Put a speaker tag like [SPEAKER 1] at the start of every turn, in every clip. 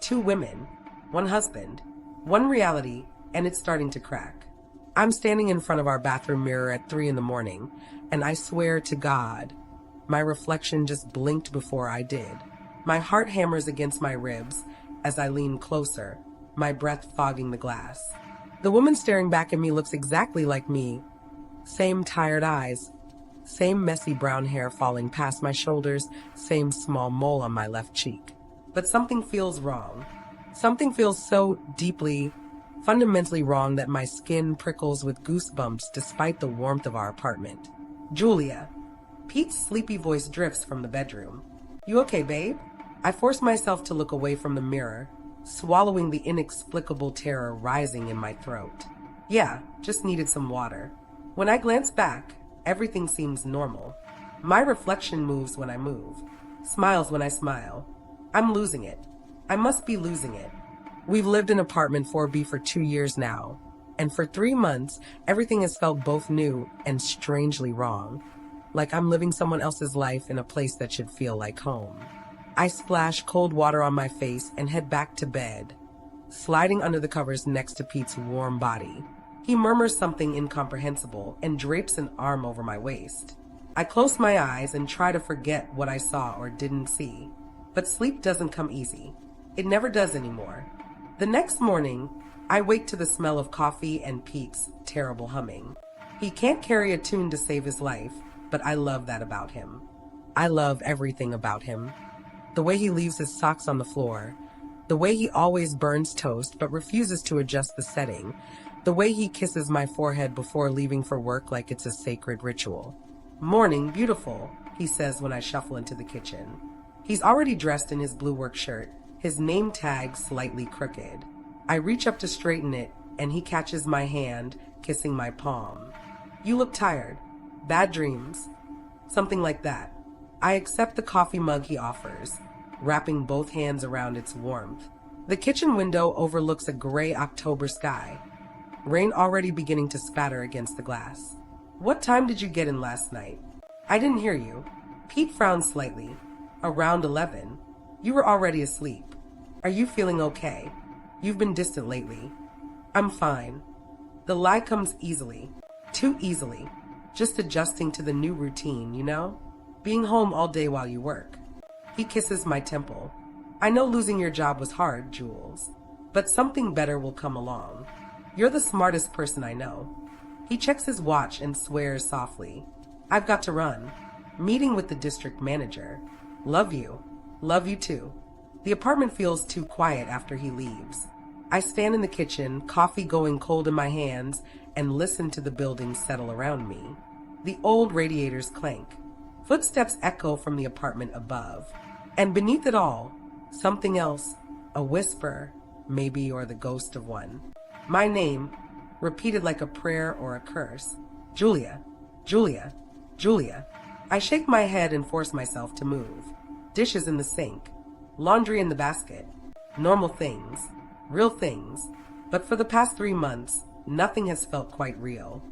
[SPEAKER 1] 2 women, 1 husband, 1 reality, and it's starting to crack. I'm standing in front of our bathroom mirror at 3 in the morning, and I swear to God, my reflection just blinked before I did. My heart hammers against my ribs as I lean closer, my breath fogging the glass. The woman staring back at me looks exactly like me. Same tired eyes, same messy brown hair falling past my shoulders, same small mole on my left cheek. But something feels wrong. Something feels so deeply, fundamentally wrong that my skin prickles with goosebumps despite the warmth of our apartment. Julia. Pete's sleepy voice drifts from the bedroom. You okay, babe? I force myself to look away from the mirror, swallowing the inexplicable terror rising in my throat. Yeah, just needed some water. When I glance back, everything seems normal. My reflection moves when I move, smiles when I smile. I'm losing it. I must be losing it. We've lived in apartment 4B for 2 years now, and for 3 months, everything has felt both new and strangely wrong. Like I'm living someone else's life in a place that should feel like home. I splash cold water on my face and head back to bed, sliding under the covers next to Pete's warm body. He murmurs something incomprehensible and drapes an arm over my waist. I close my eyes and try to forget what I saw or didn't see. But sleep doesn't come easy. It never does anymore. The next morning, I wake to the smell of coffee and Pete's terrible humming. He can't carry a tune to save his life, but I love that about him. I love everything about him. The way he leaves his socks on the floor, the way he always burns toast but refuses to adjust the setting, the way he kisses my forehead before leaving for work like it's a sacred ritual. Morning, beautiful, he says when I shuffle into the kitchen. He's already dressed in his blue work shirt, his name tag slightly crooked. I reach up to straighten it, and he catches my hand, kissing my palm. You look tired. Bad dreams. Something like that. I accept the coffee mug he offers, wrapping both hands around its warmth. The kitchen window overlooks a gray October sky, rain already beginning to spatter against the glass. What time did you get in last night? I didn't hear you. Pete frowned slightly. Around 11. You were already asleep. Are you feeling okay? You've been distant lately. I'm fine. The lie comes easily. Too easily. Just adjusting to the new routine, you know? Being home all day while you work. He kisses my temple. I know losing your job was hard, Jules, but something better will come along. You're the smartest person I know. He checks his watch and swears softly. I've got to run. Meeting with the district manager. Love you. Love you too. The apartment feels too quiet after he leaves. I stand in the kitchen, coffee going cold in my hands, and listen to the building settle around me. The old radiators clank. Footsteps echo from the apartment above. And beneath it all, something else, a whisper, maybe, or the ghost of one. My name, repeated like a prayer or a curse. Julia, Julia, Julia. I shake my head and force myself to move. Dishes in the sink, laundry in the basket, normal things, real things. But for the past 3 months, nothing has felt quite real.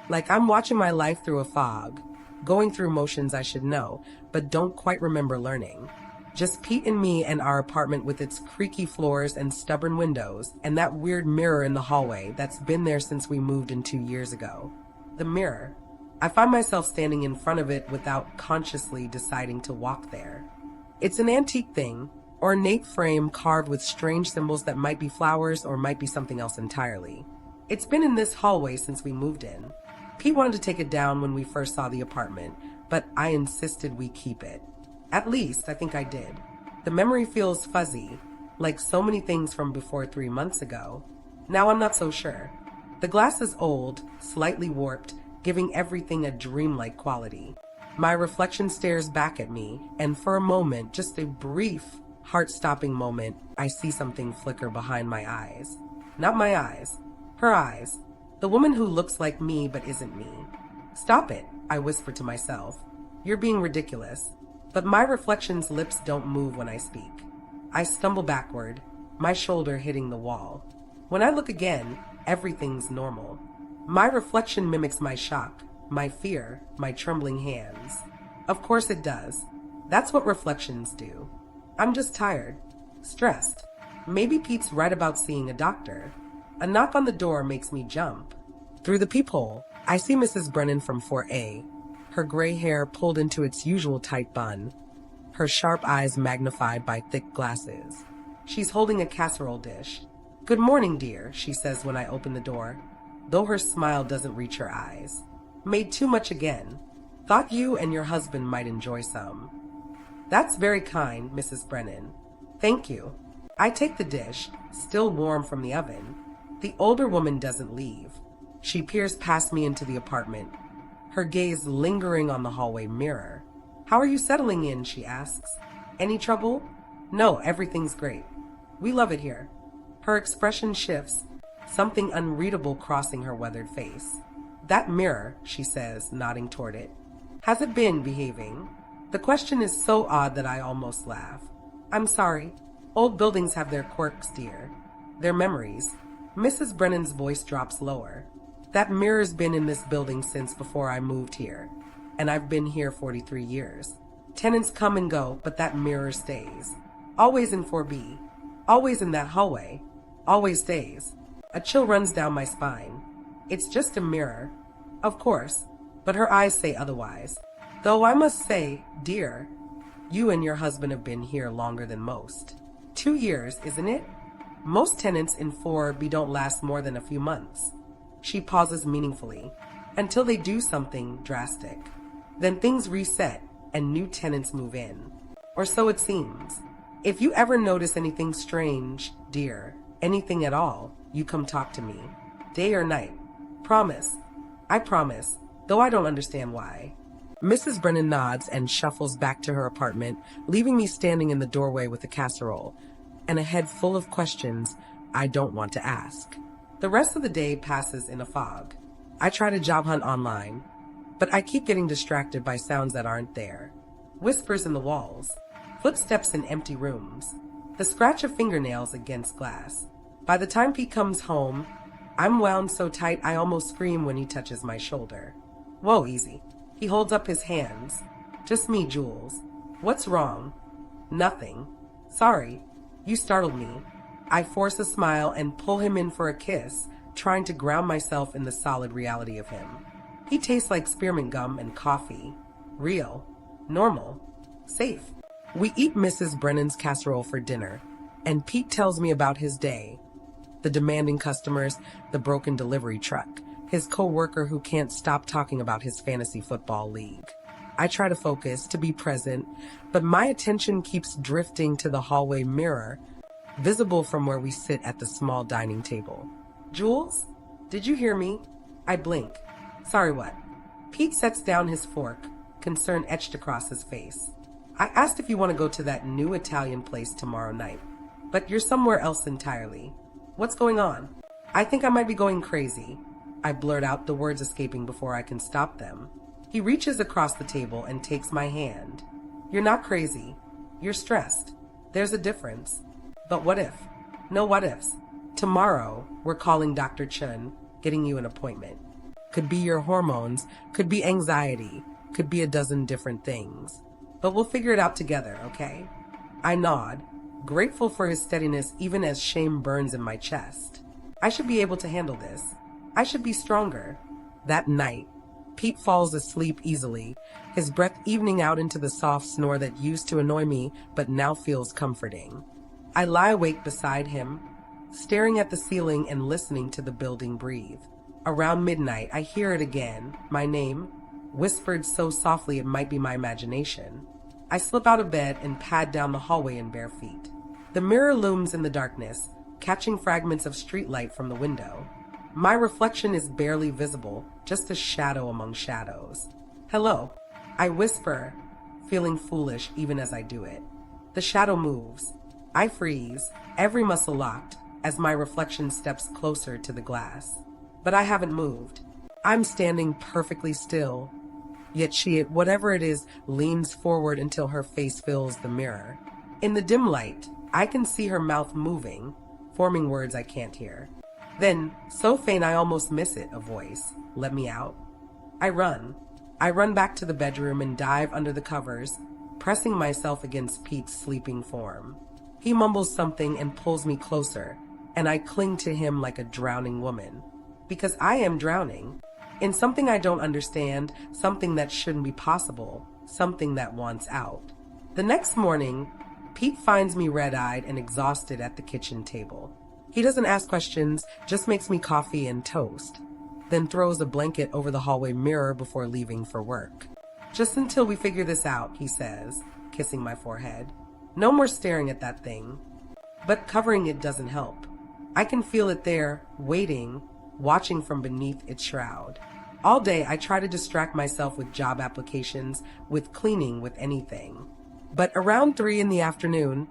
[SPEAKER 1] Like I'm watching my life through a fog, going through motions I should know, but don't quite remember learning. Just Pete and me and our apartment with its creaky floors and stubborn windows, and that weird mirror in the hallway that's been there since we moved in 2 years ago. The mirror. I find myself standing in front of it without consciously deciding to walk there. It's an antique thing, ornate frame carved with strange symbols that might be flowers or might be something else entirely. It's been in this hallway since we moved in. Pete wanted to take it down when we first saw the apartment, but I insisted we keep it. At least, I think I did. The memory feels fuzzy, like so many things from before 3 months ago. Now I'm not so sure. The glass is old, slightly warped, giving everything a dreamlike quality. My reflection stares back at me, and for a moment, just a brief, heart-stopping moment, I see something flicker behind my eyes. Not my eyes. Her eyes. The woman who looks like me but isn't me. Stop it, I whisper to myself. You're being ridiculous. But my reflection's lips don't move when I speak. I stumble backward, my shoulder hitting the wall. When I look again, everything's normal. My reflection mimics my shock, my fear, my trembling hands. Of course it does. That's what reflections do. I'm just tired, stressed, Maybe Pete's right about seeing a doctor. A knock on the door makes me jump. Through the peephole, I see Mrs. Brennan from 4A, her gray hair pulled into its usual tight bun, her sharp eyes magnified by thick glasses. She's holding a casserole dish. "Good morning, dear," she says when I open the door, though her smile doesn't reach her eyes. "Made too much again. Thought you and your husband might enjoy some." "That's very kind, Mrs. Brennan. Thank you." I take the dish, still warm from the oven. The older woman doesn't leave. She peers past me into the apartment, her gaze lingering on the hallway mirror. "How are you settling in?" she asks. "Any trouble?" "No, everything's great. We love it here." Her expression shifts, something unreadable crossing her weathered face. "That mirror," she says, nodding toward it. "Has it been behaving?" The question is so odd that I almost laugh. "I'm sorry. Old buildings have their quirks, dear. Their memories." Mrs. Brennan's voice drops lower. "That mirror's been in this building since before I moved here, and I've been here 43 years. Tenants come and go, but that mirror stays. Always in 4B. Always in that hallway. Always stays." A chill runs down my spine. "It's just a mirror." "Of course," but her eyes say otherwise. "Though I must say, dear, you and your husband have been here longer than most. 2 years, isn't it? Most tenants in 4B don't last more than a few months." She pauses meaningfully, "until they do something drastic. Then things reset and new tenants move in. Or so it seems. If you ever notice anything strange, dear, anything at all, you come talk to me. Day or night. Promise." "I promise, though I don't understand why." Mrs. Brennan nods and shuffles back to her apartment, leaving me standing in the doorway with a casserole and a head full of questions I don't want to ask. The rest of the day passes in a fog. I try to job hunt online, but I keep getting distracted by sounds that aren't there. Whispers in the walls, footsteps in empty rooms, the scratch of fingernails against glass. By the time Pete comes home, I'm wound so tight I almost scream when he touches my shoulder. "Whoa, easy." He holds up his hands. "Just me, Jules." "What's wrong?" "Nothing." "Sorry, you startled me." I force a smile and pull him in for a kiss, trying to ground myself in the solid reality of him. He tastes like spearmint gum and coffee. Real. Normal. Safe. We eat Mrs. Brennan's casserole for dinner, and Pete tells me about his day. The demanding customers, the broken delivery truck, his co-worker who can't stop talking about his fantasy football league. I try to focus, to be present, but my attention keeps drifting to the hallway mirror, visible from where we sit at the small dining table. "Jules, did you hear me?" I blink. "Sorry, what?" Pete sets down his fork, concern etched across his face. "I asked if you want to go to that new Italian place tomorrow night, but you're somewhere else entirely. What's going on?" "I think I might be going crazy." I blurt out, the words escaping before I can stop them. He reaches across the table and takes my hand. "You're not crazy. You're stressed. There's a difference. But what if?" "No what ifs. Tomorrow, we're calling Dr. Chun, getting you an appointment. Could be your hormones, could be anxiety, could be a dozen different things. But we'll figure it out together, okay?" I nod, grateful for his steadiness even as shame burns in my chest. I should be able to handle this. I should be stronger. That night, Pete falls asleep easily, his breath evening out into the soft snore that used to annoy me but now feels comforting. I lie awake beside him, staring at the ceiling and listening to the building breathe. Around midnight, I hear it again, my name, whispered so softly it might be my imagination. I slip out of bed and pad down the hallway in bare feet. The mirror looms in the darkness, catching fragments of streetlight from the window. My reflection is barely visible, just a shadow among shadows. "Hello," I whisper, feeling foolish even as I do it. The shadow moves. I freeze, every muscle locked, as my reflection steps closer to the glass. But I haven't moved. I'm standing perfectly still. Yet she, whatever it is, leans forward until her face fills the mirror. In the dim light, I can see her mouth moving, forming words I can't hear. Then, so faint I almost miss it, a voice. "Let me out." I run. I run back to the bedroom and dive under the covers, pressing myself against Pete's sleeping form. He mumbles something and pulls me closer, and I cling to him like a drowning woman. Because I am drowning. In something I don't understand, something that shouldn't be possible, something that wants out. The next morning, Pete finds me red-eyed and exhausted at the kitchen table. He doesn't ask questions, just makes me coffee and toast, then throws a blanket over the hallway mirror before leaving for work. Just until we figure this out, he says, kissing my forehead. No more staring at that thing. But covering it doesn't help. I can feel it there, waiting, watching from beneath its shroud. All day I try to distract myself with job applications, with cleaning, with anything. But around 3 in the afternoon,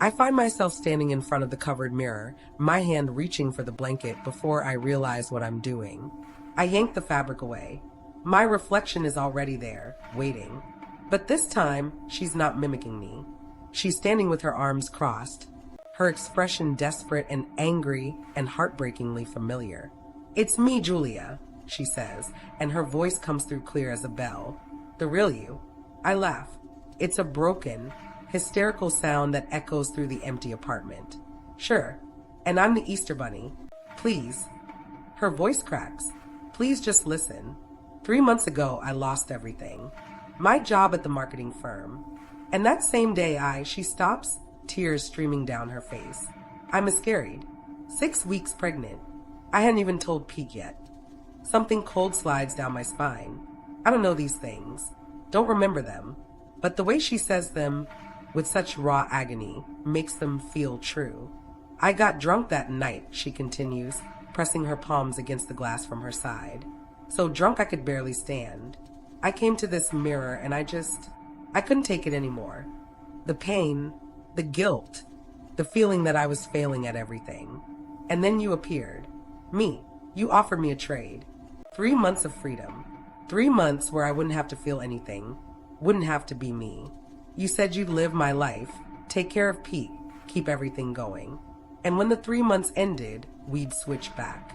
[SPEAKER 1] I find myself standing in front of the covered mirror, my hand reaching for the blanket before I realize what I'm doing. I yank the fabric away. My reflection is already there, waiting. But this time, she's not mimicking me. She's standing with her arms crossed, her expression desperate and angry and heartbreakingly familiar. "It's me, Julia," she says, and her voice comes through clear as a bell. "The real you." I laugh. It's a broken, hysterical sound that echoes through the empty apartment. "Sure, and I'm the Easter Bunny. Please." Her voice cracks. "Please just listen. 3 months ago, I lost everything. My job at the marketing firm. And that same day she stops, tears streaming down her face. I miscarried. 6 weeks pregnant. I hadn't even told Pete yet. Something cold slides down my spine. I don't know these things. Don't remember them. But the way she says them, with such raw agony, makes them feel true. I got drunk that night," she continues, pressing her palms against the glass from her side. "So drunk I could barely stand. I came to this mirror and I couldn't take it anymore. The pain, the guilt, the feeling that I was failing at everything. And then you appeared. Me. You offered me a trade. 3 months of freedom. 3 months where I wouldn't have to feel anything, wouldn't have to be me. You said you'd live my life, take care of Pete, keep everything going. And when the 3 months ended, we'd switch back."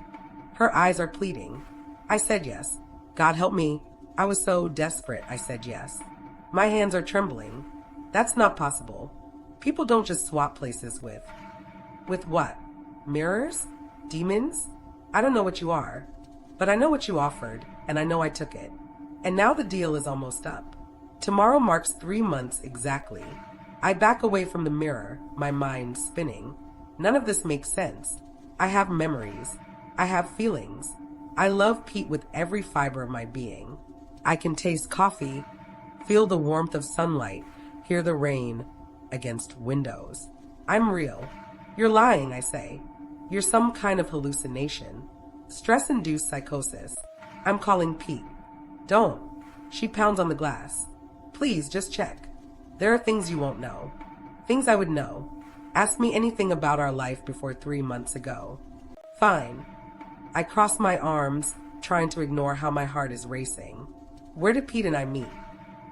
[SPEAKER 1] Her eyes are pleading. I said yes. God help me. I was so desperate, I said yes. My hands are trembling. That's not possible. People don't just swap places with. With what? Mirrors? Demons? I don't know what you are, but I know what you offered, and I know I took it. And now the deal is almost up. Tomorrow marks 3 months exactly. I back away from the mirror, my mind spinning. None of this makes sense. I have memories. I have feelings. I love Pete with every fiber of my being. I can taste coffee, feel the warmth of sunlight, hear the rain against windows. I'm real. You're lying, I say. You're some kind of hallucination. Stress-induced psychosis. I'm calling Pete. Don't. She pounds on the glass. Please, just check. There are things you won't know. Things I would know. Ask me anything about our life before 3 months ago. Fine. I cross my arms, trying to ignore how my heart is racing. Where did Pete and I meet?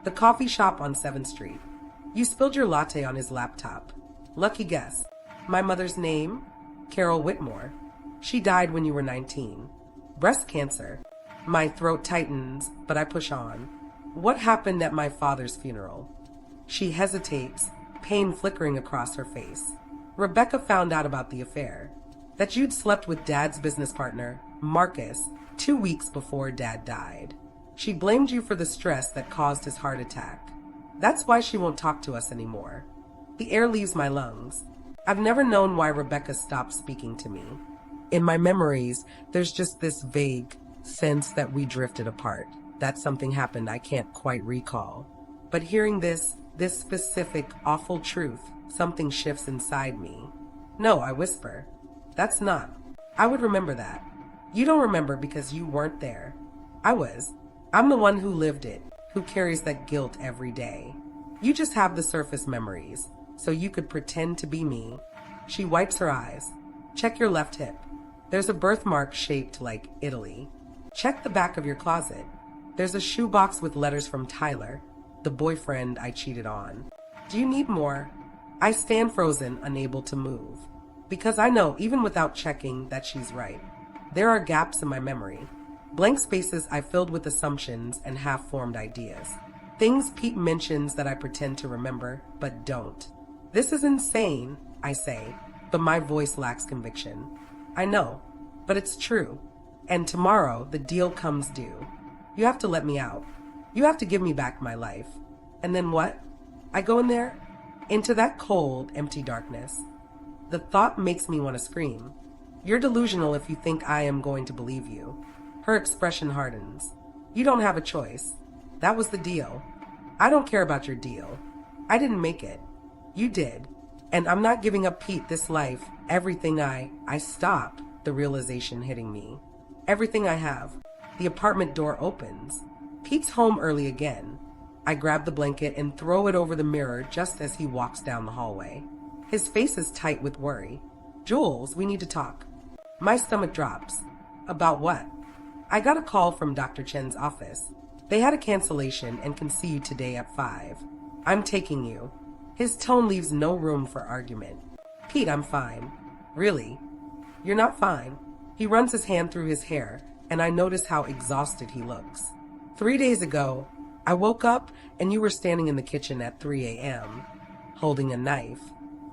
[SPEAKER 1] The coffee shop on 7th Street. You spilled your latte on his laptop. Lucky guess. My mother's name? Carol Whitmore. She died when you were 19. Breast cancer. My throat tightens, but I push on. What happened at my father's funeral? She hesitates, pain flickering across her face. Rebecca found out about the affair. That you'd slept with Dad's business partner, Marcus, 2 weeks before Dad died. She blamed you for the stress that caused his heart attack. That's why she won't talk to us anymore. The air leaves my lungs. I've never known why Rebecca stopped speaking to me. In my memories, there's just this vague sense that we drifted apart, that something happened I can't quite recall. But hearing this specific, awful truth, something shifts inside me. No, I whisper. That's not. I would remember that. You don't remember because you weren't there. I was. I'm the one who lived it, who carries that guilt every day. You just have the surface memories, so you could pretend to be me. She wipes her eyes. Check your left hip. There's a birthmark shaped like Italy. Check the back of your closet. There's a shoebox with letters from Tyler, the boyfriend I cheated on. Do you need more? I stand frozen, unable to move. Because I know, even without checking, that she's right. There are gaps in my memory. Blank spaces I filled with assumptions and half-formed ideas. Things Pete mentions that I pretend to remember, but don't. This is insane. I say, but my voice lacks conviction. I know, but it's true. And tomorrow, the deal comes due. You have to let me out. You have to give me back my life. And then what? I go in there, into that cold, empty darkness. The thought makes me want to scream. You're delusional if you think I am going to believe you. Her expression hardens. You don't have a choice. That was the deal. I don't care about your deal. I didn't make it. You did. And I'm not giving up Pete, this life, everything I stop, the realization hitting me. Everything I have. The apartment door opens. Pete's home early again. I grab the blanket and throw it over the mirror just as he walks down the hallway. His face is tight with worry. Jules, we need to talk. My stomach drops. About what? I got a call from Dr. Chen's office. They had a cancellation and can see you today at 5. I'm taking you. His tone leaves no room for argument. Pete, I'm fine. Really? You're not fine. He runs his hand through his hair, and I notice how exhausted he looks. 3 days ago, I woke up and you were standing in the kitchen at 3 a.m., holding a knife,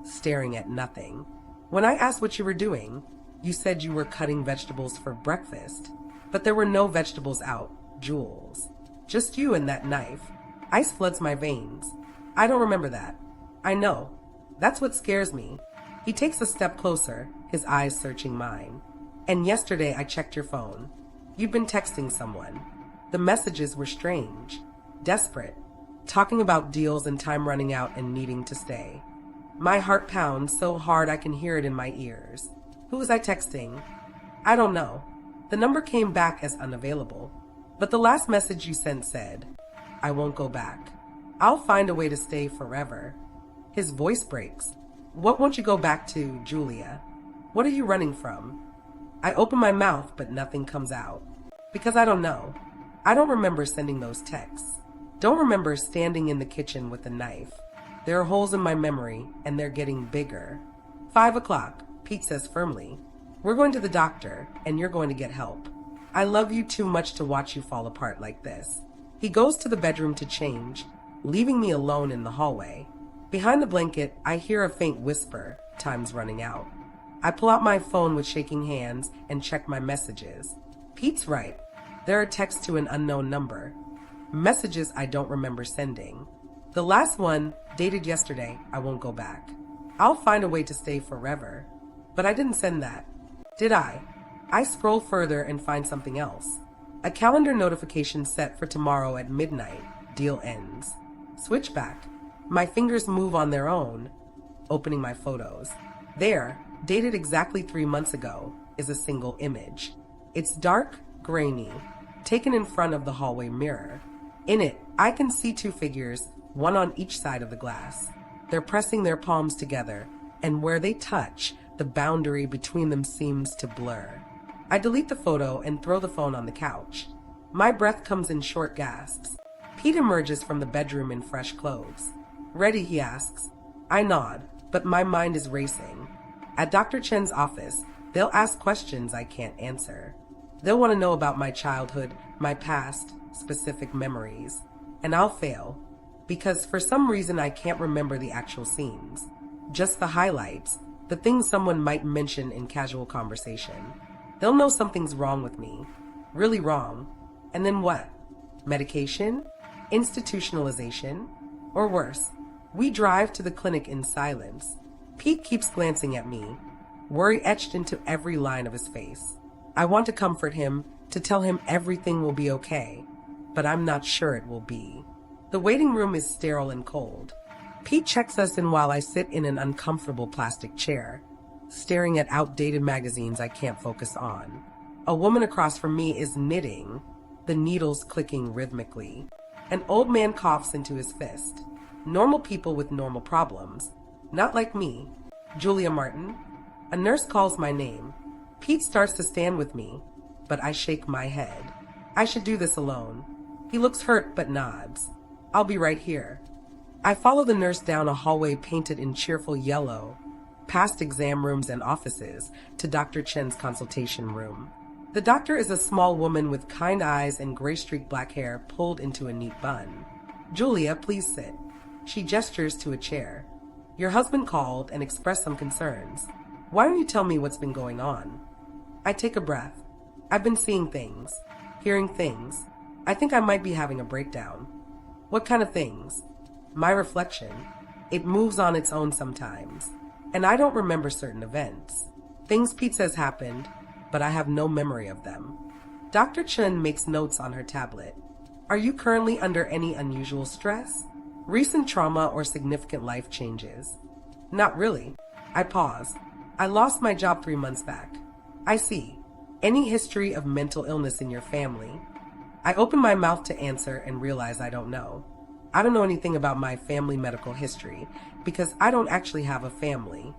[SPEAKER 1] staring at nothing. When I asked what you were doing, you said you were cutting vegetables for breakfast, but there were no vegetables out, Jules. Just you and that knife. Ice floods my veins. I don't remember that. I know. That's what scares me. He takes a step closer, his eyes searching mine. And yesterday I checked your phone. You've been texting someone. The messages were strange, desperate, talking about deals and time running out and needing to stay. My heart pounds so hard I can hear it in my ears. Who was I texting? I don't know. The number came back as unavailable. But the last message you sent said, I won't go back. I'll find a way to stay forever. His voice breaks. What won't you go back to, Julia? What are you running from? I open my mouth, but nothing comes out. Because I don't know. I don't remember sending those texts. Don't remember standing in the kitchen with a knife. There are holes in my memory, and they're getting bigger. 5 o'clock, Pete says firmly. We're going to the doctor, and you're going to get help. I love you too much to watch you fall apart like this. He goes to the bedroom to change, leaving me alone in the hallway. Behind the blanket, I hear a faint whisper, time's running out. I pull out my phone with shaking hands and check my messages. Pete's right. There are texts to an unknown number. Messages I don't remember sending. The last one, dated yesterday, I won't go back. I'll find a way to stay forever. But I didn't send that. Did I? I scroll further and find something else. A calendar notification set for tomorrow at midnight. Deal ends. Switchback. My fingers move on their own, opening my photos. There, dated exactly 3 months ago, is a single image. It's dark, grainy, taken in front of the hallway mirror. In it, I can see 2 figures, one on each side of the glass. They're pressing their palms together, and where they touch, the boundary between them seems to blur. I delete the photo and throw the phone on the couch. My breath comes in short gasps. Pete emerges from the bedroom in fresh clothes. Ready, he asks. I nod, but my mind is racing. At Dr. Chen's office, they'll ask questions I can't answer. They'll want to know about my childhood, my past, specific memories. And I'll fail, because for some reason I can't remember the actual scenes. Just the highlights, the things someone might mention in casual conversation. They'll know something's wrong with me. Really wrong. And then what? Medication? Institutionalization? Or worse, we drive to the clinic in silence. Pete keeps glancing at me, worry etched into every line of his face. I want to comfort him, to tell him everything will be okay, but I'm not sure it will be. The waiting room is sterile and cold. Pete checks us in while I sit in an uncomfortable plastic chair, staring at outdated magazines I can't focus on. A woman across from me is knitting, the needles clicking rhythmically. An old man coughs into his fist. Normal people with normal problems. Not like me. Julia Martin. A nurse calls my name. Pete starts to stand with me, but I shake my head. I should do this alone. He looks hurt but nods. I'll be right here. I follow the nurse down a hallway painted in cheerful yellow, past exam rooms and offices, to Dr. Chen's consultation room. The doctor is a small woman with kind eyes and gray-streaked black hair pulled into a neat bun. Julia, please sit. She gestures to a chair. Your husband called and expressed some concerns. Why don't you tell me what's been going on? I take a breath. I've been seeing things, hearing things. I think I might be having a breakdown. What kind of things? My reflection. It moves on its own sometimes, and I don't remember certain events. Things Pete says happened, but I have no memory of them. Dr. Chun makes notes on her tablet. Are you currently under any unusual stress? Recent trauma or significant life changes? Not really. I pause. I lost my job 3 months back. I see. Any history of mental illness in your family? I open my mouth to answer and realize I don't know. I don't know anything about my family medical history because I don't actually have a family.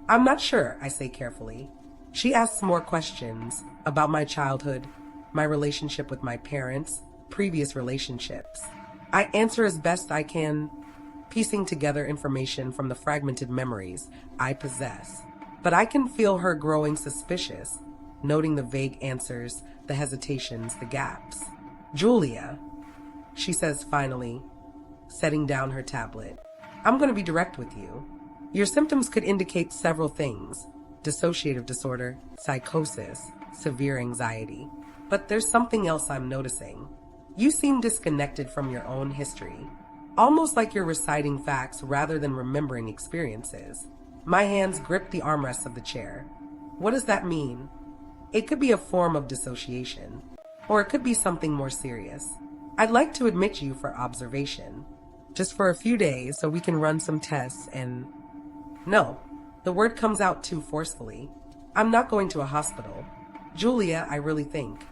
[SPEAKER 1] I'm not sure, I say carefully. She asks more questions about my childhood, my relationship with my parents, previous relationships. I answer as best I can, piecing together information from the fragmented memories I possess. But I can feel her growing suspicious, noting the vague answers, the hesitations, the gaps. Julia, she says finally, setting down her tablet. I'm going to be direct with you. Your symptoms could indicate several things: dissociative disorder, psychosis, severe anxiety. But there's something else I'm noticing. You seem disconnected from your own history, almost like you're reciting facts rather than remembering experiences. My hands grip the armrests of the chair. What does that mean? It could be a form of dissociation, or it could be something more serious. I'd like to admit you for observation, just for a few days so we can run some tests and... No, the word comes out too forcefully. I'm not going to a hospital. Julia, I really think.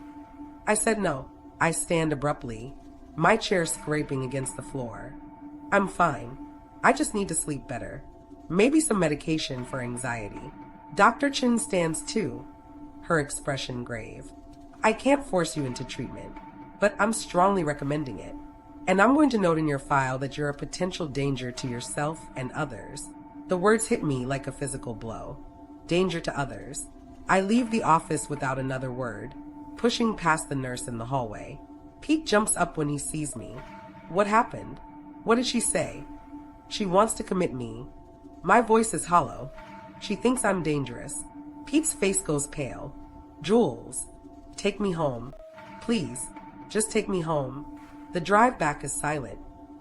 [SPEAKER 1] I said no. I stand abruptly, my chair scraping against the floor. I'm fine. I just need to sleep better. Maybe some medication for anxiety. Dr. Chin stands too, her expression grave. I can't force you into treatment, but I'm strongly recommending it. And I'm going to note in your file that you're a potential danger to yourself and others. The words hit me like a physical blow. Danger to others. I leave the office without another word, pushing past the nurse in the hallway. Pete jumps up when he sees me. What happened? What did she say? She wants to commit me. My voice is hollow. She thinks I'm dangerous. Pete's face goes pale. Jules, take me home. Please, just take me home. The drive back is silent.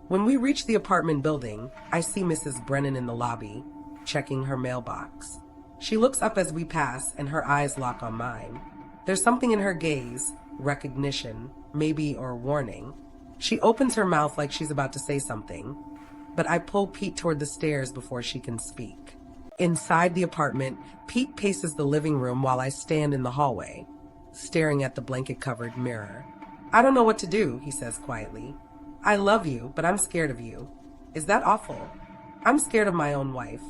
[SPEAKER 1] When we reach the apartment building, I see Mrs. Brennan in the lobby, checking her mailbox. She looks up as we pass and her eyes lock on mine. There's something in her gaze, recognition, maybe, or warning. She opens her mouth like she's about to say something, but I pull Pete toward the stairs before she can speak. Inside the apartment, Pete paces the living room while I stand in the hallway, staring at the blanket-covered mirror. I don't know what to do, he says quietly. I love you, but I'm scared of you. Is that awful? I'm scared of my own wife.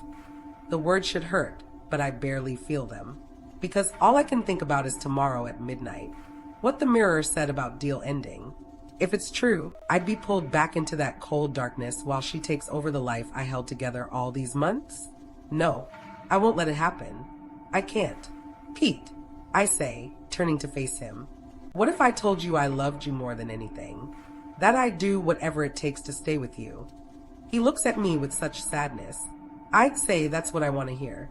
[SPEAKER 1] The words should hurt, but I barely feel them, because all I can think about is tomorrow at midnight. What the mirror said about deal ending. If it's true, I'd be pulled back into that cold darkness while she takes over the life I held together all these months? No, I won't let it happen. I can't. Pete, I say, turning to face him. What if I told you I loved you more than anything? That I'd do whatever it takes to stay with you? He looks at me with such sadness. I'd say that's what I want to hear.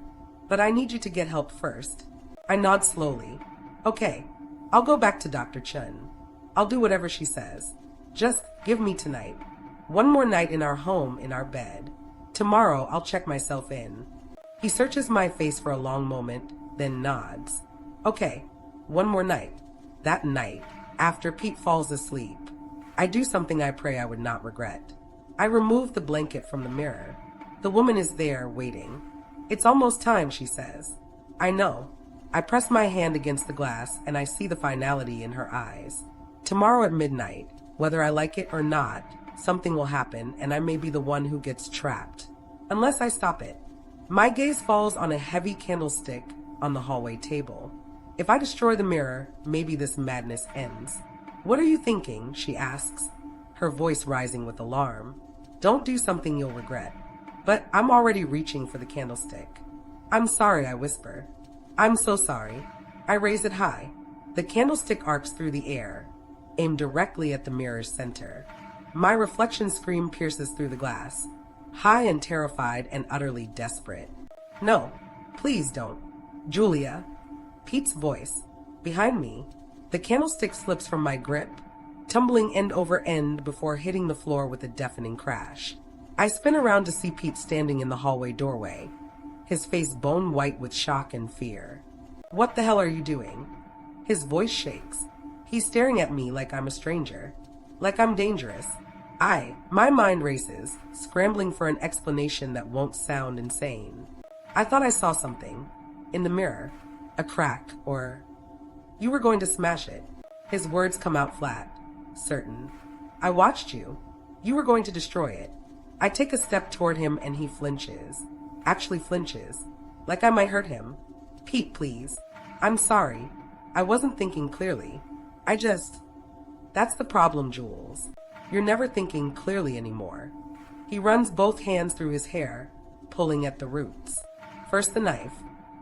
[SPEAKER 1] But I need you to get help first. I nod slowly. Okay, I'll go back to Dr. Chun. I'll do whatever she says. Just give me tonight. One more night in our home, in our bed. Tomorrow, I'll check myself in. He searches my face for a long moment, then nods. Okay, one more night. That night, after Pete falls asleep, I do something I pray I would not regret. I remove the blanket from the mirror. The woman is there, waiting. It's almost time, she says. I know. I press my hand against the glass, and I see the finality in her eyes. Tomorrow at midnight, whether I like it or not, something will happen, and I may be the one who gets trapped. Unless I stop it. My gaze falls on a heavy candlestick on the hallway table. If I destroy the mirror, maybe this madness ends. What are you thinking? She asks, her voice rising with alarm. Don't do something you'll regret. But I'm already reaching for the candlestick. I'm sorry, I whisper. I'm so sorry. I raise it high. The candlestick arcs through the air, aimed directly at the mirror's center. My reflection scream pierces through the glass. high and terrified and utterly desperate. No, please don't. Julia. Pete's voice. Behind me. The candlestick slips from my grip, tumbling end over end before hitting the floor with a deafening crash. I spin around to see Pete standing in the hallway doorway, his face bone white with shock and fear. What the hell are you doing? His voice shakes. He's staring at me like I'm a stranger, like I'm dangerous. My mind races, scrambling for an explanation that won't sound insane. I thought I saw something. In the mirror. A crack, or... You were going to smash it. His words come out flat. Certain. I watched you. You were going to destroy it. I take a step toward him and he flinches. Actually flinches. Like I might hurt him. Pete, please. I'm sorry. I wasn't thinking clearly. That's the problem, Jules. You're never thinking clearly anymore. He runs both hands through his hair, pulling at the roots. First the knife,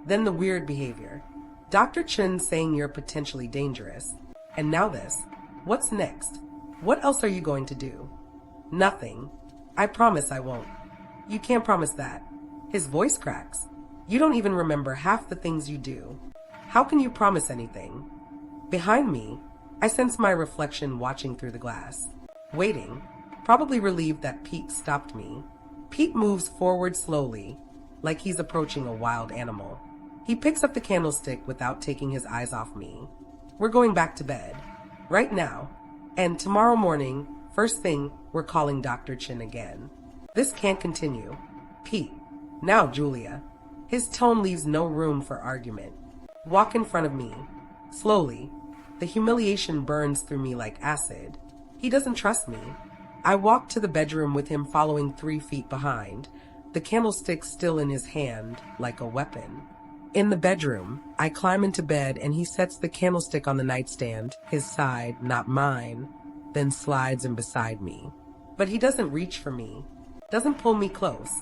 [SPEAKER 1] then the weird behavior. Dr. Chen saying you're potentially dangerous. And now this. What's next? What else are you going to do? Nothing. I promise I won't. You can't promise that. His voice cracks. You don't even remember half the things you do. How can you promise anything? Behind me, I sense my reflection watching through the glass. Waiting, probably relieved that Pete stopped me. Pete moves forward slowly, like he's approaching a wild animal. He picks up the candlestick without taking his eyes off me. We're going back to bed. Right now. And tomorrow morning, first thing, we're calling Dr. Chen again. This can't continue. Pete. Now, Julia. His tone leaves no room for argument. Walk in front of me. Slowly. The humiliation burns through me like acid. He doesn't trust me. I walk to the bedroom with him following 3 feet behind, the candlestick still in his hand, like a weapon. In the bedroom, I climb into bed and he sets the candlestick on the nightstand, his side, not mine, then slides in beside me. But he doesn't reach for me, doesn't pull me close.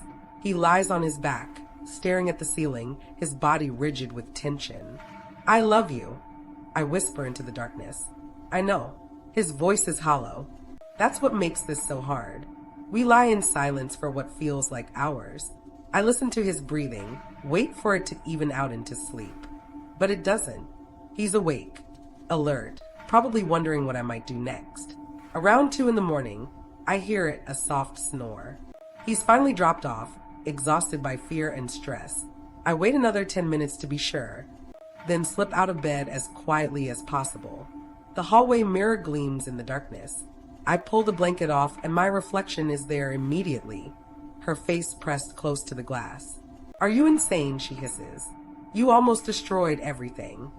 [SPEAKER 1] He lies on his back, staring at the ceiling, his body rigid with tension. I love you, I whisper into the darkness. I know. His voice is hollow. That's what makes this so hard. We lie in silence for what feels like hours. I listen to his breathing, wait for it to even out into sleep. But it doesn't. He's awake, alert, probably wondering what I might do next. Around 2 in the morning, I hear it, a soft snore. He's finally dropped off, exhausted by fear and stress. I wait another 10 minutes to be sure, then slip out of bed as quietly as possible. The hallway mirror gleams in the darkness. I pull the blanket off and my reflection is there immediately, her face pressed close to the glass. Are you insane? She hisses. You almost destroyed everything.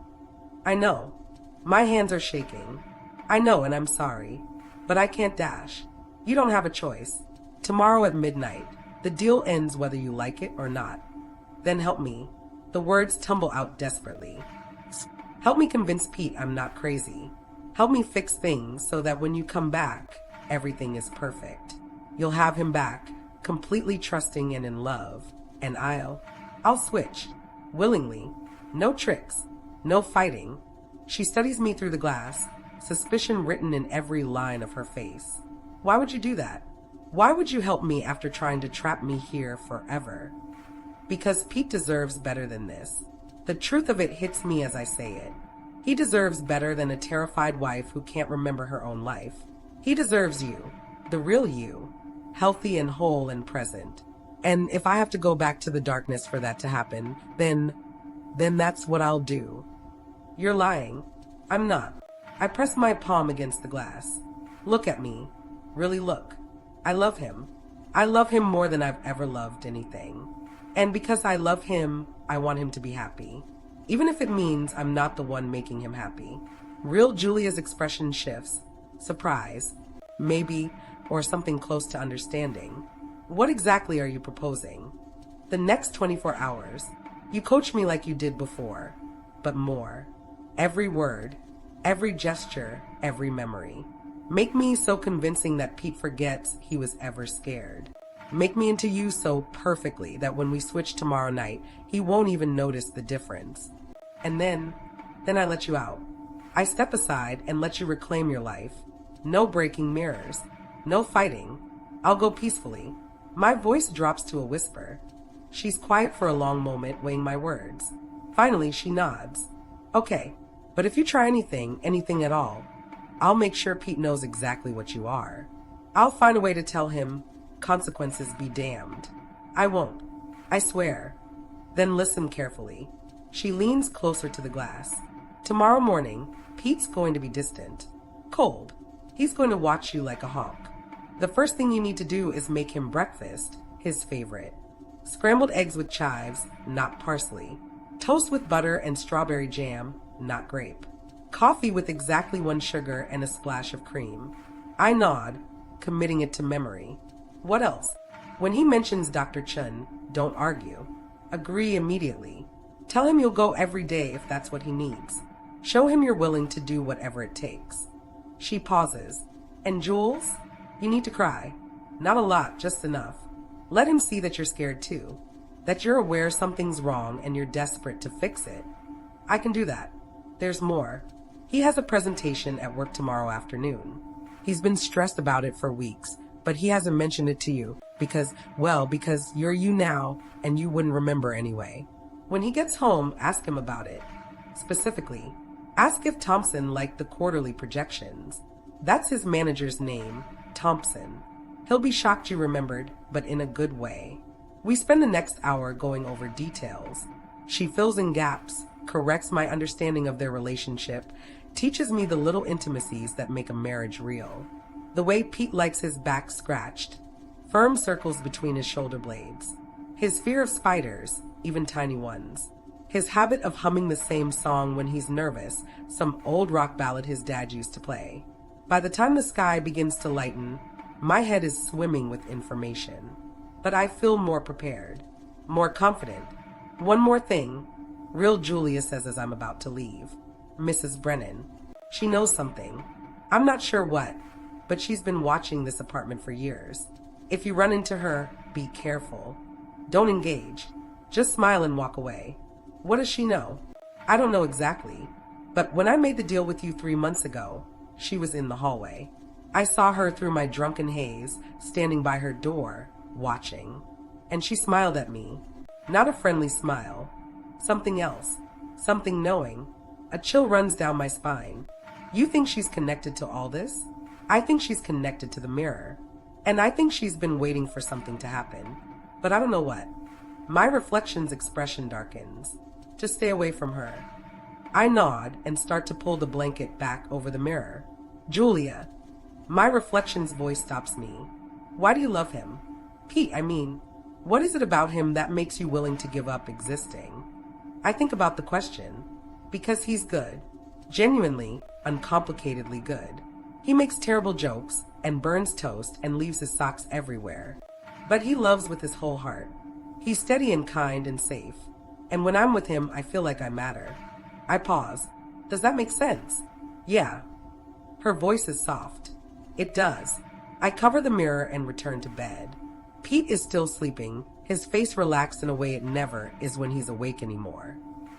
[SPEAKER 1] I know. My hands are shaking. I know, and I'm sorry. But I can't dash. You don't have a choice. Tomorrow at midnight, the deal ends whether you like it or not. Then help me. The words tumble out desperately. Help me convince Pete I'm not crazy. Help me fix things so that when you come back, everything is perfect. You'll have him back, completely trusting and in love. And I'll switch. Willingly. No tricks. No fighting. She studies me through the glass, suspicion written in every line of her face. Why would you do that? Why would you help me after trying to trap me here forever? Because Pete deserves better than this. The truth of it hits me as I say it. He deserves better than a terrified wife who can't remember her own life. He deserves you, the real you, healthy and whole and present. And if I have to go back to the darkness for that to happen, then that's what I'll do. You're lying. I'm not. I press my palm against the glass. Look at me. Really look. I love him. I love him more than I've ever loved anything. And because I love him, I want him to be happy. Even if it means I'm not the one making him happy. Real Julia's expression shifts. Surprise. Maybe, or something close to understanding. What exactly are you proposing? The next 24 hours. You coach me like you did before, but more. Every word, every gesture, every memory. Make me so convincing that Pete forgets he was ever scared. Make me into you so perfectly that when we switch tomorrow night, he won't even notice the difference. And then I let you out. I step aside and let you reclaim your life. No breaking mirrors. No fighting. I'll go peacefully. My voice drops to a whisper. She's quiet for a long moment, weighing my words. Finally, she nods. Okay, but if you try anything at all, I'll make sure Pete knows exactly what you are. I'll find a way to tell him, consequences be damned. I won't. I swear. Then listen carefully. She leans closer to the glass. Tomorrow morning, Pete's going to be distant. Cold. He's going to watch you like a hawk. The first thing you need to do is make him breakfast, his favorite. Scrambled eggs with chives, not parsley. Toast with butter and strawberry jam, not grape. Coffee with exactly 1 sugar and a splash of cream. I nod, committing it to memory. What else? When he mentions Dr. Chun, don't argue. Agree immediately. Tell him you'll go every day if that's what he needs. Show him you're willing to do whatever it takes. She pauses. And Jules, you need to cry. Not a lot, just enough. Let him see that you're scared too. That you're aware something's wrong and you're desperate to fix it. I can do that. There's more. He has a presentation at work tomorrow afternoon. He's been stressed about it for weeks, but he hasn't mentioned it to you because you're you now and you wouldn't remember anyway. When he gets home, ask him about it. Specifically, ask if Thompson liked the quarterly projections. That's his manager's name, Thompson. He'll be shocked you remembered, but in a good way. We spend the next hour going over details. She fills in gaps, corrects my understanding of their relationship, teaches me the little intimacies that make a marriage real. The way Pete likes his back scratched, firm circles between his shoulder blades. His fear of spiders, even tiny ones. His habit of humming the same song when he's nervous, some old rock ballad his dad used to play. By the time the sky begins to lighten, my head is swimming with information. But I feel more prepared, more confident. One more thing, real Julia says as I'm about to leave. Mrs. Brennan. She knows something. I'm not sure what, but she's been watching this apartment for years. If you run into her, be careful. Don't engage. Just smile and walk away. What does she know? I don't know exactly, but when I made the deal with you 3 months ago, she was in the hallway. I saw her through my drunken haze, standing by her door, watching. And she smiled at me. Not a friendly smile. Something else. Something knowing. A chill runs down my spine. You think she's connected to all this? I think she's connected to the mirror. And I think she's been waiting for something to happen. But I don't know what. My reflection's expression darkens. Just stay away from her. I nod and start to pull the blanket back over the mirror. Julia. My reflection's voice stops me. Why do you love him? Pete, what is it about him that makes you willing to give up existing? I think about the question. Because he's good. Genuinely, uncomplicatedly good. He makes terrible jokes and burns toast and leaves his socks everywhere. But he loves with his whole heart. He's steady and kind and safe. And when I'm with him, I feel like I matter. I pause. Does that make sense? Yeah. Her voice is soft. It does. I cover the mirror and return to bed. Pete is still sleeping, his face relaxed in a way it never is when he's awake anymore.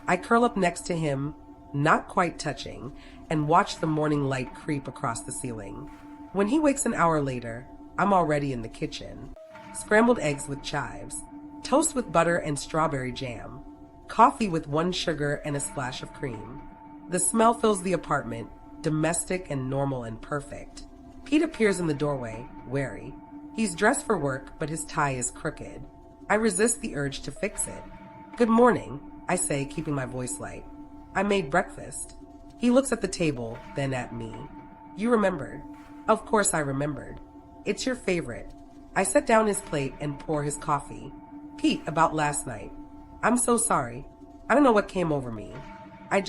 [SPEAKER 1] I curl up next to him, not quite touching, and watch the morning light creep across the ceiling. When he wakes an hour later, I'm already in the kitchen. Scrambled eggs with chives, toast with butter and strawberry jam, coffee with 1 sugar and a splash of cream. The smell fills the apartment, domestic and normal and perfect. Pete appears in the doorway, wary. He's dressed for work, but his tie is crooked. I resist the urge to fix it. Good morning, I say, keeping my voice light. I made breakfast. He looks at the table, then at me. You remembered. Of course I remembered. It's your favorite. I set down his plate and pour his coffee. Pete, about last night. I'm so sorry. I don't know what came over me. I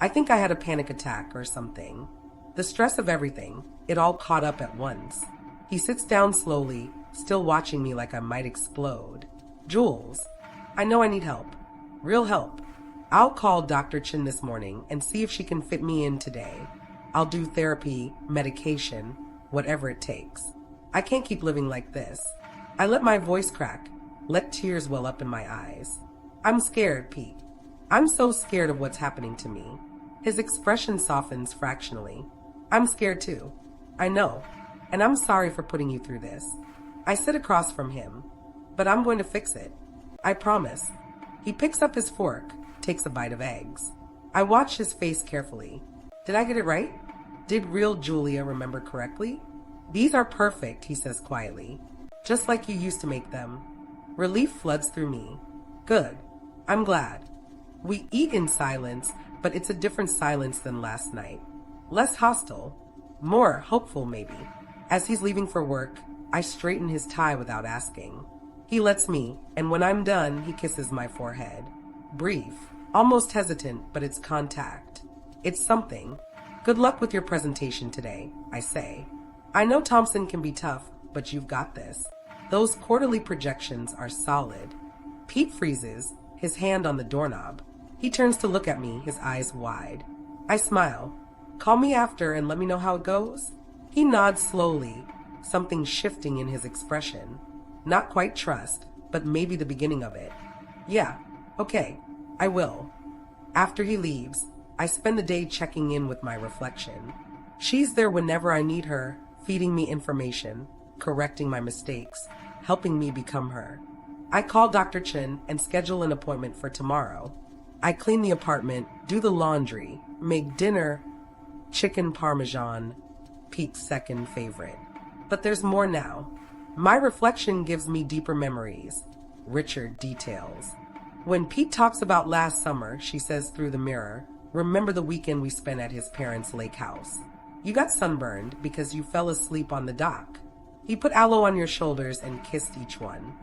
[SPEAKER 1] think I had a panic attack or something. The stress of everything, it all caught up at once. He sits down slowly, still watching me like I might explode. Jules, I know I need help. Real help. I'll call Dr. Chin this morning and see if she can fit me in today. I'll do therapy, medication, whatever it takes. I can't keep living like this. I let my voice crack, let tears well up in my eyes. I'm scared, Pete. I'm so scared of what's happening to me. His expression softens fractionally. I'm scared too. I know. And I'm sorry for putting you through this. I sit across from him, but I'm going to fix it. I promise. He picks up his fork, takes a bite of eggs. I watch his face carefully. Did I get it right? Did real Julia remember correctly? These are perfect, he says quietly. Just like you used to make them. Relief floods through me. Good. I'm glad. We eat in silence, but it's a different silence than last night. Less hostile. More hopeful, maybe. As he's leaving for work, I straighten his tie without asking. He lets me, and when I'm done, he kisses my forehead. Brief, almost hesitant, but it's contact. It's something. Good luck with your presentation today, I say. I know Thompson can be tough, but you've got this. Those quarterly projections are solid. Pete freezes, his hand on the doorknob. He turns to look at me, his eyes wide. I smile. Call me after and let me know how it goes. He nods slowly, something shifting in his expression. Not quite trust, but maybe the beginning of it. Yeah, okay, I will. After he leaves, I spend the day checking in with my reflection. She's there whenever I need her, feeding me information, correcting my mistakes, helping me become her. I call Dr. Chen and schedule an appointment for tomorrow. I clean the apartment, do the laundry, make dinner, chicken parmesan, Pete's second favorite. But there's more now. My reflection gives me deeper memories, richer details. When Pete talks about last summer, she says through the mirror, remember the weekend we spent at his parents' lake house. You got sunburned because you fell asleep on the dock. He put aloe on your shoulders and kissed each one.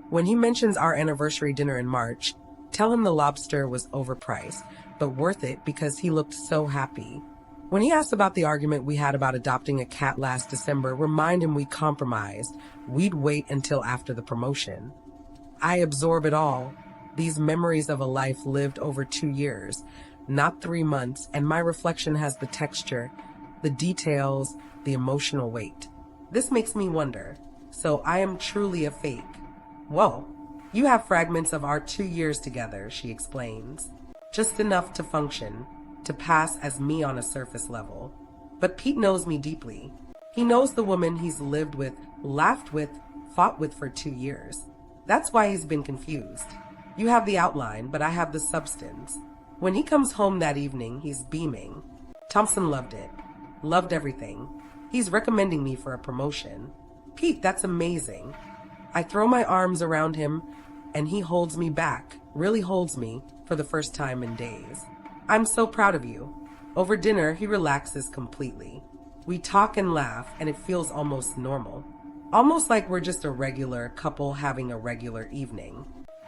[SPEAKER 1] When he mentions our anniversary dinner in March, tell him the lobster was overpriced, but worth it because he looked so happy. When he asks about the argument we had about adopting a cat last December, remind him we compromised. We'd wait until after the promotion. I absorb it all. These memories of a life lived over 2 years, not 3 months, and my reflection has the texture, the details, the emotional weight. This makes me wonder, so I am truly a fake. Whoa, you have fragments of our 2 years together, she explains. Just enough to function, to pass as me on a surface level. But Pete knows me deeply. He knows the woman he's lived with, laughed with, fought with for 2 years. That's why he's been confused. You have the outline, but I have the substance. When he comes home that evening, he's beaming. Thompson loved it. Loved everything. He's recommending me for a promotion. Pete, that's amazing. I throw my arms around him, and he holds me back, really holds me, for the first time in days. I'm so proud of you. Over dinner, he relaxes completely. We talk and laugh, and it feels almost normal. Almost like we're just a regular couple having a regular evening.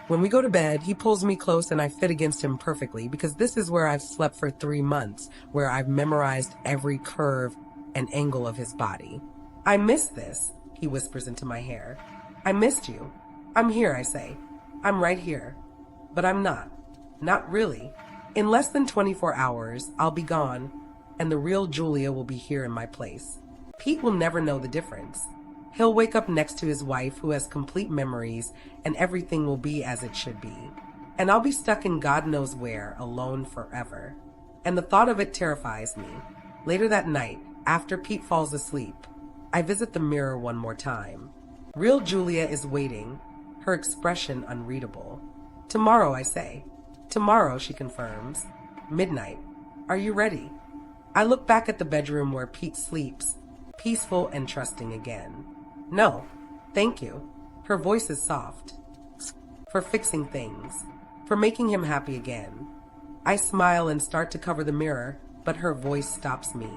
[SPEAKER 1] When we go to bed, he pulls me close and I fit against him perfectly because this is where I've slept for 3 months, where I've memorized every curve and angle of his body. I miss this, he whispers into my hair. I missed you. I'm here, I say. I'm right here. But I'm not. Not really. In less than 24 hours, I'll be gone, and the real Julia will be here in my place. Pete will never know the difference. He'll wake up next to his wife who has complete memories, and everything will be as it should be. And I'll be stuck in God knows where, alone forever. And the thought of it terrifies me. Later that night, after Pete falls asleep, I visit the mirror one more time. Real Julia is waiting, her expression unreadable. Tomorrow, I say. Tomorrow, she confirms. Midnight. Are you ready? I look back at the bedroom where Pete sleeps, peaceful and trusting again. No, thank you. Her voice is soft. For fixing things. For making him happy again. I smile and start to cover the mirror, but her voice stops me.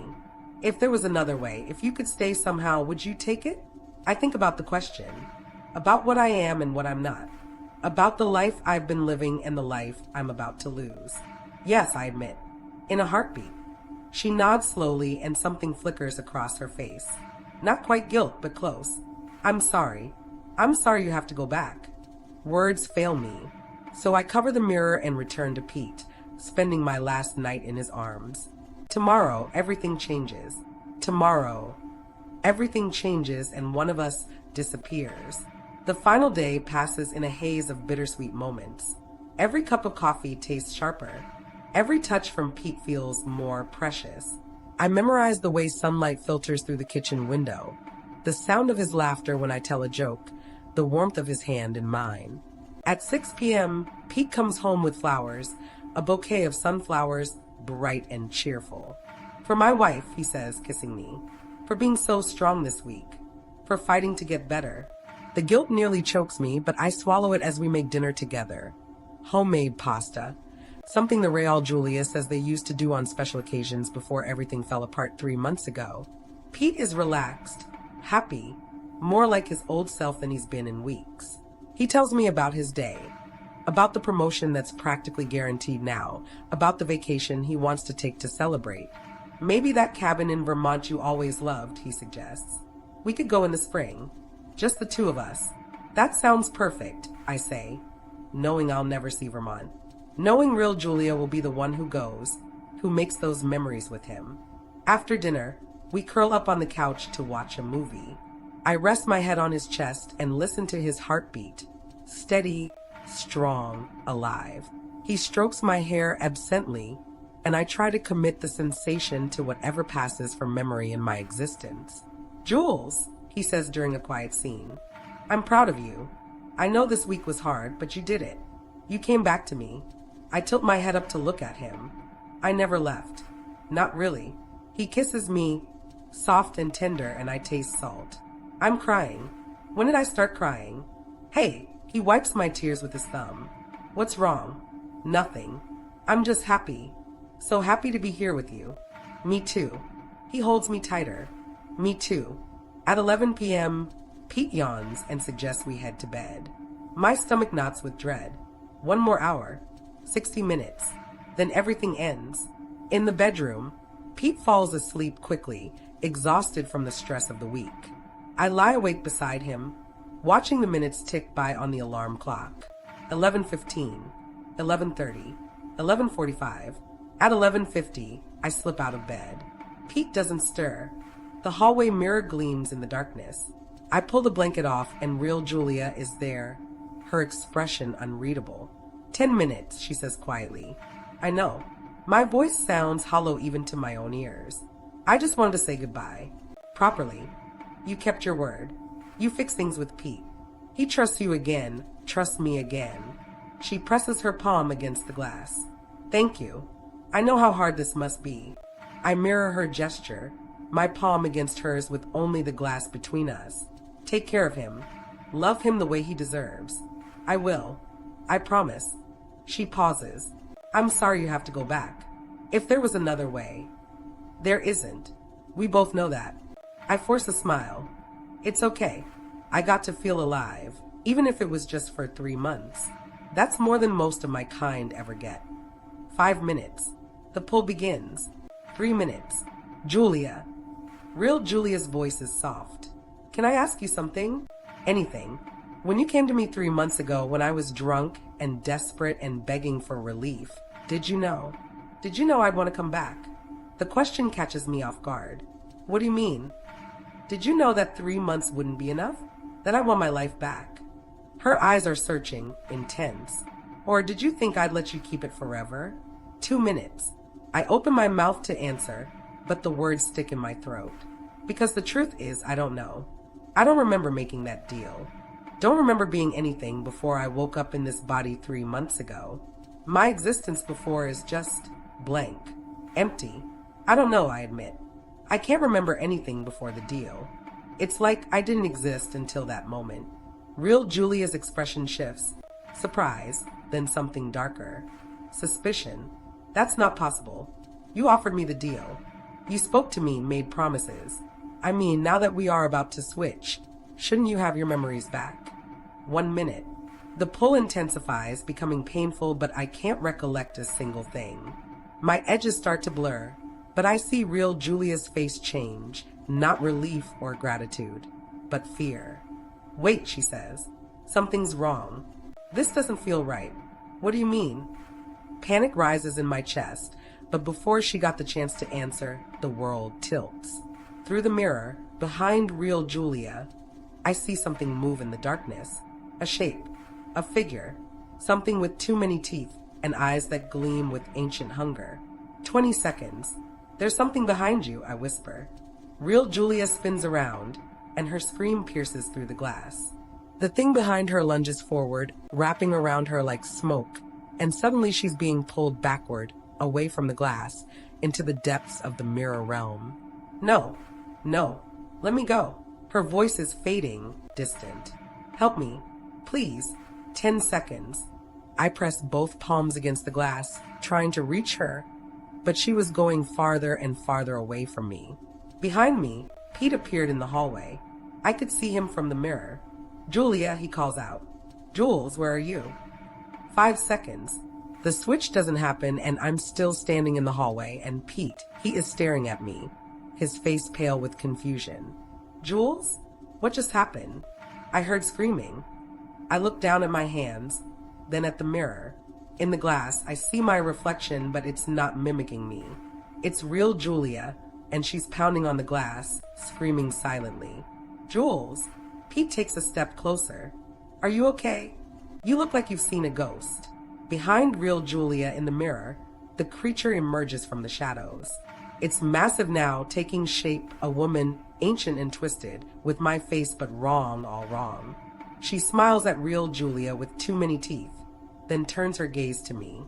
[SPEAKER 1] If there was another way, if you could stay somehow, would you take it? I think about the question. About what I am and what I'm not. About the life I've been living and the life I'm about to lose. Yes, I admit. In a heartbeat. She nods slowly and something flickers across her face. Not quite guilt, but close. I'm sorry. I'm sorry you have to go back. Words fail me. So I cover the mirror and return to Pete, spending my last night in his arms. Tomorrow, everything changes. Tomorrow, everything changes and one of us disappears. The final day passes in a haze of bittersweet moments. Every cup of coffee tastes sharper. Every touch from Pete feels more precious. I memorize the way sunlight filters through the kitchen window. The sound of his laughter when I tell a joke, the warmth of his hand in mine. At 6 p.m., Pete comes home with flowers, a bouquet of sunflowers, bright and cheerful. For my wife, he says, kissing me. For being so strong this week. For fighting to get better. The guilt nearly chokes me, but I swallow it as we make dinner together. Homemade pasta. Something the Real Julia says they used to do on special occasions before everything fell apart 3 months ago. Pete is relaxed, happy, more like his old self than he's been in weeks. He tells me about his day, about the promotion that's practically guaranteed now, about the vacation he wants to take to celebrate. Maybe that cabin in Vermont you always loved, he suggests. We could go in the spring, just the two of us. That sounds perfect, I say, knowing I'll never see Vermont. Knowing Real Julia will be the one who goes, who makes those memories with him. After dinner, we curl up on the couch to watch a movie. I rest my head on his chest and listen to his heartbeat. Steady, strong, alive. He strokes my hair absently, and I try to commit the sensation to whatever passes for memory in my existence. Jules, he says during a quiet scene, I'm proud of you. I know this week was hard, but you did it. You came back to me. I tilt my head up to look at him. I never left. Not really. He kisses me, soft and tender, and I taste salt. I'm crying. When did I start crying? Hey, he wipes my tears with his thumb. What's wrong? Nothing. I'm just happy. So happy to be here with you. Me too. He holds me tighter. Me too. At 11 p.m., Pete yawns and suggests we head to bed. My stomach knots with dread. 1 more hour. 60 minutes. Then everything ends. In the bedroom, Pete falls asleep quickly, exhausted from the stress of the week. I lie awake beside him, watching the minutes tick by on the alarm clock. 11:15, 11:30, 11:45. At 11:50, I slip out of bed. Pete doesn't stir. The hallway mirror gleams in the darkness. I pull the blanket off and Real Julia is there, her expression unreadable. 10 minutes, she says quietly. I know. My voice sounds hollow even to my own ears. I just wanted to say goodbye. Properly. You kept your word. You fixed things with Pete. He trusts you again, trusts me again. She presses her palm against the glass. Thank you. I know how hard this must be. I mirror her gesture, my palm against hers with only the glass between us. Take care of him. Love him the way he deserves. I will. I promise. She pauses. I'm sorry you have to go back. If there was another way. There isn't. We both know that. I force a smile. It's okay. I got to feel alive, even if it was just for 3 months. That's more than most of my kind ever get. 5 minutes. The pull begins. 3 minutes. Julia. Real Julia's voice is soft. Can I ask you something? Anything. When you came to me 3 months ago when I was drunk and desperate and begging for relief, did you know? Did you know I'd want to come back? The question catches me off guard. What do you mean? Did you know that 3 months wouldn't be enough? That I want my life back? Her eyes are searching, intense. Or did you think I'd let you keep it forever? 2 minutes. I open my mouth to answer, but the words stick in my throat. Because the truth is, I don't know. I don't remember making that deal. Don't remember being anything before I woke up in this body 3 months ago. My existence before is just blank, empty. I don't know, I admit. I can't remember anything before the deal. It's like I didn't exist until that moment. Real Julia's expression shifts. Surprise, then something darker. Suspicion. That's not possible. You offered me the deal. You spoke to me, made promises. I mean, now that we are about to switch, shouldn't you have your memories back? 1 minute. The pull intensifies, becoming painful, but I can't recollect a single thing. My edges start to blur, but I see Real Julia's face change, not relief or gratitude, but fear. Wait, she says. Something's wrong. This doesn't feel right. What do you mean? Panic rises in my chest, but before she got the chance to answer, the world tilts. Through the mirror, behind Real Julia, I see something move in the darkness. A shape, a figure, something with too many teeth and eyes that gleam with ancient hunger. 20 seconds. There's something behind you, I whisper. Real Julia spins around, and her scream pierces through the glass. The thing behind her lunges forward, wrapping around her like smoke, and suddenly she's being pulled backward, away from the glass, into the depths of the mirror realm. No, no, let me go. Her voice is fading, distant. Help me, please. 10 seconds. I pressed both palms against the glass, trying to reach her, but she was going farther and farther away from me. Behind me, Pete appeared in the hallway. I could see him from the mirror. Julia, he calls out. Jules, where are you? 5 seconds. The switch doesn't happen and I'm still standing in the hallway, and Pete, he is staring at me, his face pale with confusion. Jules? What just happened? I heard screaming. I looked down at my hands, then at the mirror. In the glass, I see my reflection, but it's not mimicking me. It's real Julia, and she's pounding on the glass, screaming silently. Jules? Pete takes a step closer. Are you okay? You look like you've seen a ghost. Behind real Julia in the mirror, the creature emerges from the shadows. It's massive now, taking shape, a woman, ancient and twisted, with my face but wrong, all wrong. She smiles at real Julia with too many teeth, then turns her gaze to me.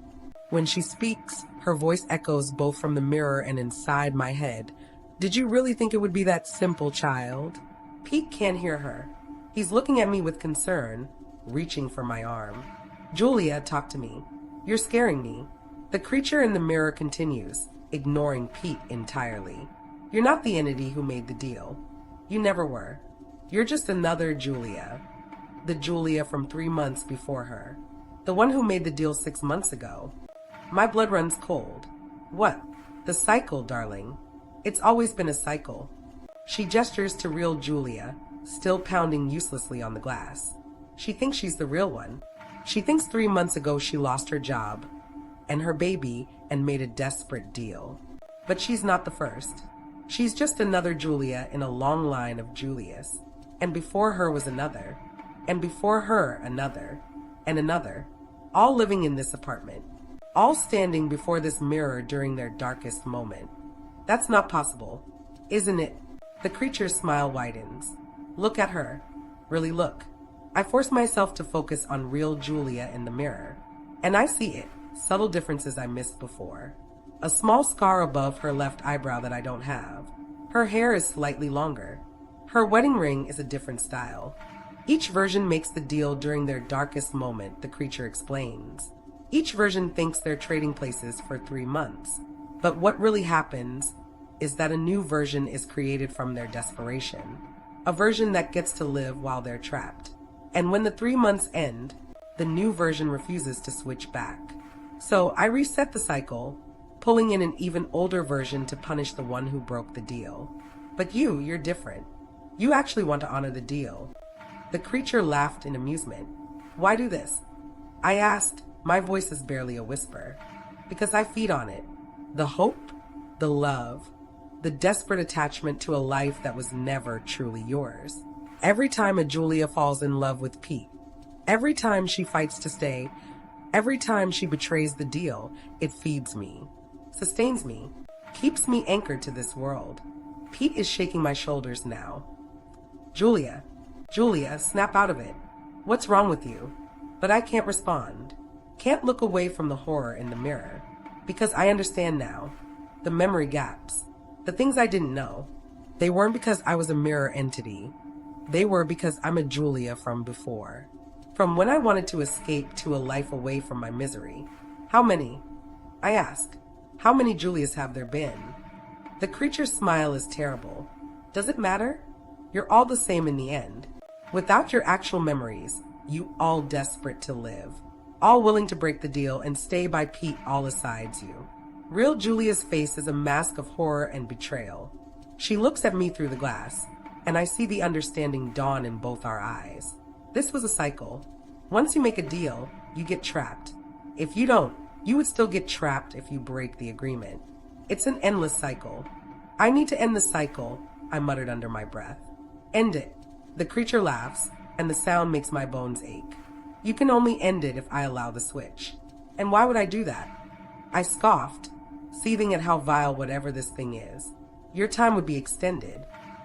[SPEAKER 1] When she speaks, her voice echoes both from the mirror and inside my head. Did you really think it would be that simple, child? Pete can't hear her. He's looking at me with concern, reaching for my arm. Julia, talk to me. You're scaring me. The creature in the mirror continues, ignoring Pete entirely. You're not the entity who made the deal. You never were. You're just another Julia. The Julia from 3 months before her. The one who made the deal 6 months ago. My blood runs cold. What? The cycle, darling. It's always been a cycle. She gestures to real Julia, still pounding uselessly on the glass. She thinks she's the real one. She thinks 3 months ago she lost her job and her baby and made a desperate deal. But she's not the first. She's just another Julia in a long line of Julias. And before her was another. And before her another. And another. All living in this apartment. All standing before this mirror during their darkest moment. That's not possible, isn't it? The creature's smile widens. Look at her. Really look. I force myself to focus on real Julia in the mirror, and I see it, subtle differences I missed before. A small scar above her left eyebrow that I don't have. Her hair is slightly longer. Her wedding ring is a different style. Each version makes the deal during their darkest moment, the creature explains. Each version thinks they're trading places for 3 months, but what really happens is that a new version is created from their desperation. A version that gets to live while they're trapped. And when the 3 months end, the new version refuses to switch back. So I reset the cycle, pulling in an even older version to punish the one who broke the deal. But you're different. You actually want to honor the deal. The creature laughed in amusement. Why do this? I asked, my voice is barely a whisper. Because I feed on it. The hope, the love, the desperate attachment to a life that was never truly yours. Every time a Julia falls in love with Pete, every time she fights to stay, every time she betrays the deal, it feeds me, sustains me, keeps me anchored to this world. Pete is shaking my shoulders now. Julia, snap out of it. What's wrong with you? But I can't respond. Can't look away from the horror in the mirror. Because I understand now. The memory gaps. The things I didn't know. They weren't because I was a mirror entity. They were because I'm a Julia from before. From when I wanted to escape to a life away from my misery. How many? I ask. How many Julias have there been? The creature's smile is terrible. Does it matter? You're all the same in the end. Without your actual memories, you all desperate to live. All willing to break the deal and stay by Pete all asides you. Real Julia's face is a mask of horror and betrayal. She looks at me through the glass, and I see the understanding dawn in both our eyes. This was a cycle. Once you make a deal, you get trapped. If you don't, you would still get trapped if you break the agreement. It's an endless cycle. I need to end the cycle, I muttered under my breath. End it. The creature laughs, and the sound makes my bones ache. You can only end it if I allow the switch. And why would I do that? I scoffed, seething at how vile whatever this thing is. Your time would be extended.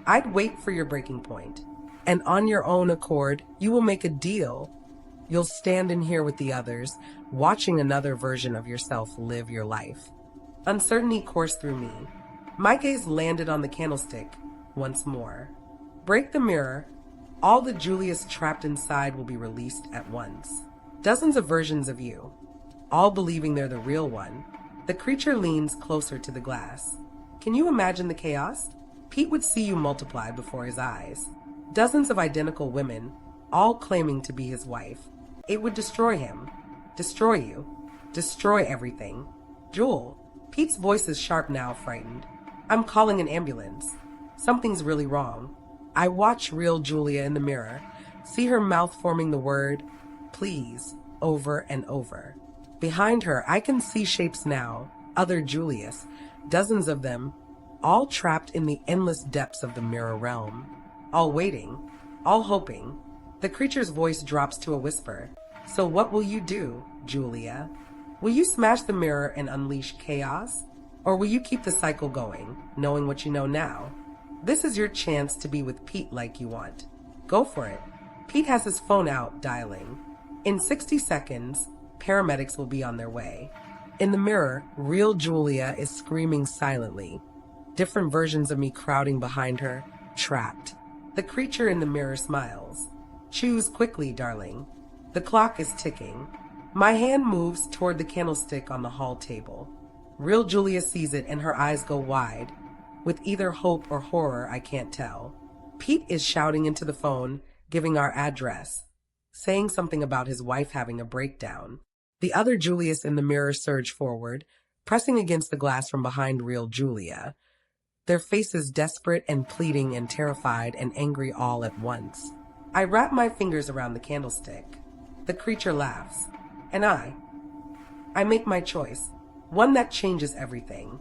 [SPEAKER 1] I'd wait for your breaking point. And on your own accord, you will make a deal. You'll stand in here with the others, watching another version of yourself live your life. Uncertainty coursed through me. My gaze landed on the candlestick once more. Break the mirror. All the Julias trapped inside will be released at once. Dozens of versions of you, all believing they're the real one. The creature leans closer to the glass. Can you imagine the chaos? Pete would see you multiply before his eyes. Dozens of identical women, all claiming to be his wife. It would destroy him. Destroy you. Destroy everything. Jewel. Pete's voice is sharp now, frightened. I'm calling an ambulance. Something's really wrong. I watch real Julia in the mirror, see her mouth forming the word, please, over and over. Behind her, I can see shapes now, other Julias, dozens of them, all trapped in the endless depths of the mirror realm. All waiting, all hoping. The creature's voice drops to a whisper. So what will you do, Julia? Will you smash the mirror and unleash chaos? Or will you keep the cycle going, knowing what you know now? This is your chance to be with Pete like you want. Go for it. Pete has his phone out, dialing. In 60 seconds, paramedics will be on their way. In the mirror, real Julia is screaming silently. Different versions of me crowding behind her, trapped. The creature in the mirror smiles. Choose quickly, darling. The clock is ticking. My hand moves toward the candlestick on the hall table. Real Julia sees it and her eyes go wide. With either hope or horror, I can't tell. Pete is shouting into the phone, giving our address, saying something about his wife having a breakdown. The other Julius in the mirror surge forward, pressing against the glass from behind real Julia. Their faces desperate and pleading and terrified and angry all at once. I wrap my fingers around the candlestick. The creature laughs. And I make my choice. One that changes everything.